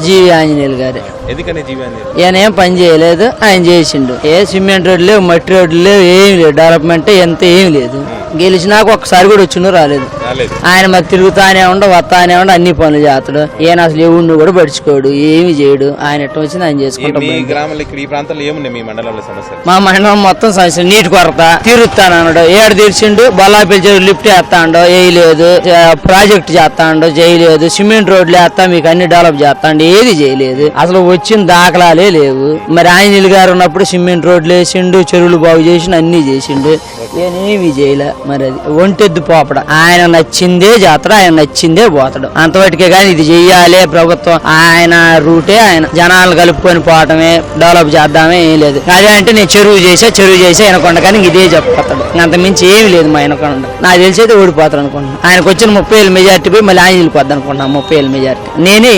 జీవి ఆంజనేయులు గారు. ఈయన ఏం పని చేయలేదు, ఆయన చేసిండు. ఏ సిమెంట్ రోడ్లు లేవు, మట్టి రోడ్లు లేవు, ఏం లేదు. డెవలప్మెంట్ ఎంత ఏం లేదు. గెలిచినాక ఒకసారి కూడా వచ్చిండు రాలేదు. ఆయన మరి తిరుగుతానే ఉండ వస్తానే ఉండ అన్ని పనులు చేస్తాడు. ఈయన అసలు ఎవరిని కూడా పడుచుకోడు, ఏమి చేయడు. ఆయన ఎట్ట వచ్చింది ఆయన చేసుకుంటాడు. మా మండలం మొత్తం సమస్య నీటి కొరత. తీరుస్తానన్నాడు, ఏడు తీర్చిండు. బొల్లాపల్లి చెరువు లిఫ్ట్ వేస్తాడు, వేయలేదు. ప్రాజెక్ట్ చేస్తాడు, చేయలేదు. సిమెంట్ రోడ్లు వేస్తా మీకు అన్ని డెవలప్ చేస్తాడు, ఏది చేయలేదు. అసలు వచ్చిన దాఖలాలే లేవు. మరి ఆంజనేయులు గారు ఉన్నప్పుడు సిమెంట్ రోడ్లు వేసిండు, చెరువులు బాగు చేసిండు, అన్ని చేసిండు. ఏమీ చేయలే. మరి అది ఒంటెద్దు పోపడ. ఆయన నచ్చిందే జాతర, ఆయన నచ్చిందే పోతాడు. అంతవరకే కానీ ఇది చెయ్యాలి ప్రభుత్వం, ఆయన రూటే ఆయన జనాలు కలుపుకొని పోవటమే, డెవలప్ చేద్దామే ఏం లేదు. అదే అంటే నేను చెరువు చేసా ఎనకొండ కానీ ఇదే చెప్పతాడు. అంత మించి ఏమి లేదు మా ఎనకొండ. నాకు తెలిసి అయితే ఓడిపోతాడు అనుకుంటున్నాను. ఆయనకు వచ్చిన 30,000 మెజార్టీ పోయి మళ్ళీ ఆయన వెళ్ళిపోద్ది అనుకుంటున్నాను. 30,000 మెజార్టీ నేనే